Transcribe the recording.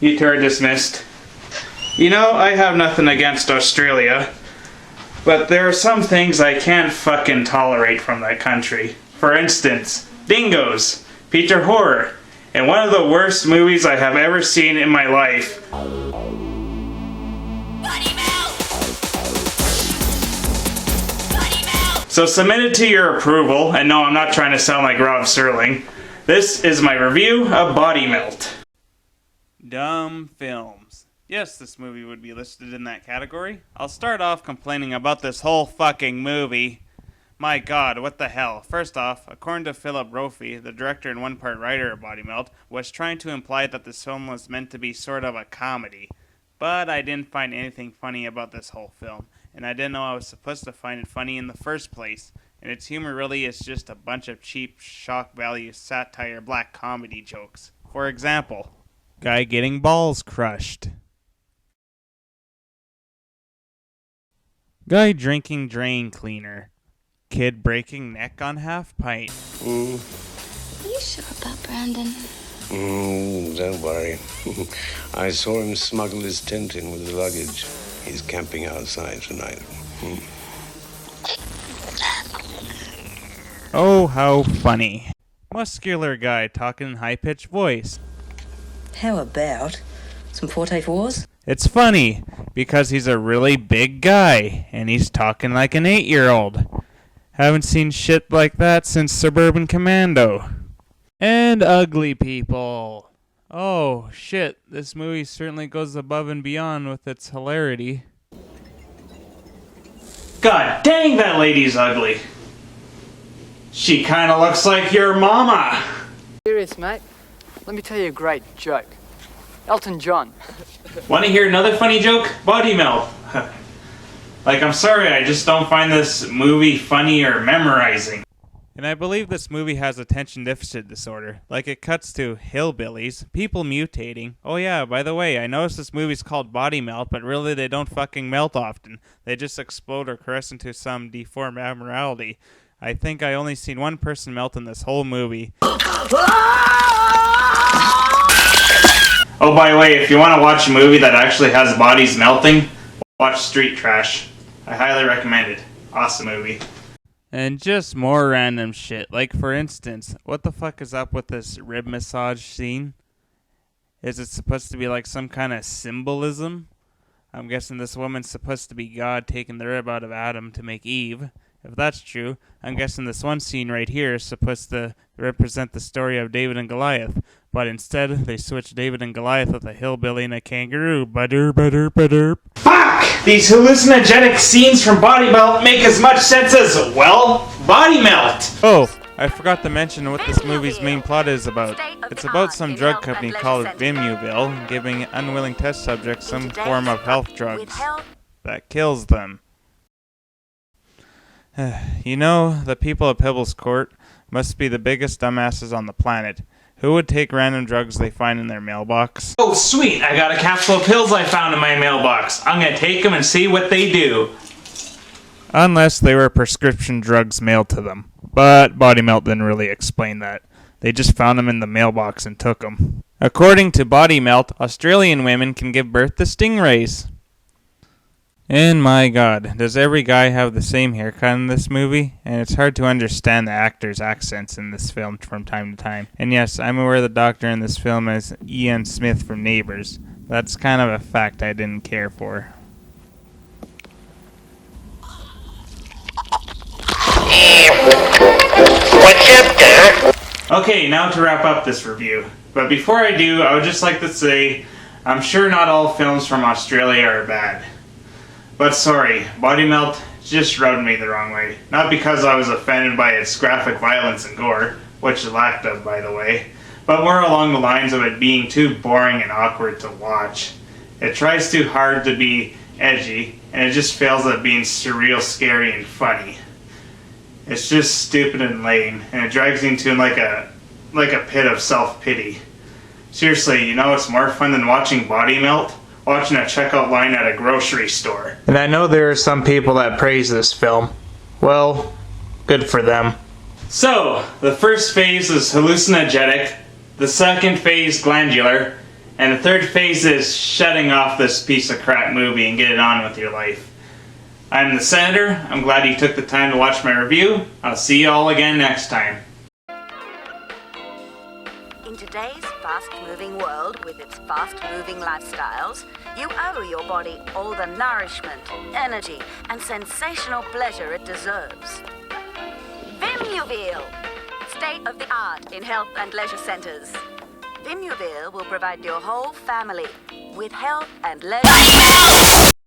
You two are dismissed. You know, I have nothing against Australia, but there are some things I can't fucking tolerate from that country. For instance, dingoes, feature horror, and one of the worst movies I have ever seen in my life. So submitted to your approval, and no, I'm not trying to sound like Rob Sterling, this is my review of Body Melt. Dumb films. Yes, this movie would be listed in that category. I'll start off complaining about this whole fucking movie. My god, what the hell? First off, according to Philip Brophy, the director and one-part writer of Body Melt, was trying to imply that this film was meant to be sort of a comedy. But I didn't find anything funny about this whole film, and I didn't know I was supposed to find it funny in the first place, and its humor really is just a bunch of cheap, shock value, satire, black comedy jokes. For example, guy getting balls crushed. Guy drinking drain cleaner. Kid breaking neck on half pint. Are you sure about Brandon? Don't worry. I saw him smuggle his tent in with the luggage. He's camping outside tonight. Oh, how funny. Muscular guy talking in high-pitched voice. How about some 4x4s? It's funny, because he's a really big guy, and he's talking like an 8-year-old. Haven't seen shit like that since Suburban Commando. And ugly people. Oh, shit, this movie certainly goes above and beyond with its hilarity. God dang, that lady's ugly. She kinda looks like your mama. Serious, mate. Let me tell you a great joke. Elton John. Want to hear another funny joke? Body Melt. Like, I'm sorry, I just don't find this movie funny or memorizing. And I believe this movie has attention deficit disorder. Like, it cuts to hillbillies, people mutating. Oh yeah, by the way, I noticed this movie's called Body Melt, but really they don't fucking melt often. They just explode or caress into some deformed abnormality. I think I only seen one person melt in this whole movie. Oh, by the way, if you want to watch a movie that actually has bodies melting, watch Street Trash. I highly recommend it. Awesome movie. And just more random shit. Like, for instance, what the fuck is up with this rib massage scene? Is it supposed to be like some kind of symbolism? I'm guessing this woman's supposed to be God taking the rib out of Adam to make Eve. If that's true, I'm guessing this one scene right here is supposed to represent the story of David and Goliath. But instead, they switched David and Goliath with a hillbilly and a kangaroo. Ba-dur. Fuck! These hallucinogenic scenes from Body Melt make as much sense as, well, Body Melt! Oh, I forgot to mention what this movie's main plot is about. It's about some drug company called Vimuville giving unwilling test subjects some form of health drugs that kills them. You know, the people of Peebles Court must be the biggest dumbasses on the planet. Who would take random drugs they find in their mailbox? Oh, sweet! I got a capsule of pills I found in my mailbox. I'm gonna take them and see what they do. Unless they were prescription drugs mailed to them. But Body Melt didn't really explain that. They just found them in the mailbox and took them. According to Body Melt, Australian women can give birth to stingrays. And my god, does every guy have the same haircut in this movie? And it's hard to understand the actors' accents in this film from time to time. And yes, I'm aware the doctor in this film is Ian Smith from Neighbours. That's kind of a fact I didn't care for. What's up, Doc? Okay, now to wrap up this review. But before I do, I would just like to say, I'm sure not all films from Australia are bad. But sorry, Body Melt just rubbed me the wrong way. Not because I was offended by its graphic violence and gore, which it lacked of, by the way, but more along the lines of it being too boring and awkward to watch. It tries too hard to be edgy, and it just fails at being surreal, scary, and funny. It's just stupid and lame, and it drags you into like a pit of self-pity. Seriously, you know what's more fun than watching Body Melt? Watching a checkout line at a grocery store. And I know there are some people that praise this film. Well, good for them. So, the first phase is hallucinogenic, the second phase glandular, And the third phase is shutting off this piece of crap movie and get it on with your life. I'm the Senator. I'm glad you took the time to watch my review. I'll see you all again next time. In today's fast-moving world with its fast-moving lifestyles, you owe your body all the nourishment, energy, and sensational pleasure it deserves. Vimuville, state-of-the-art in health and leisure centers. Vimuville will provide your whole family with health and leisure.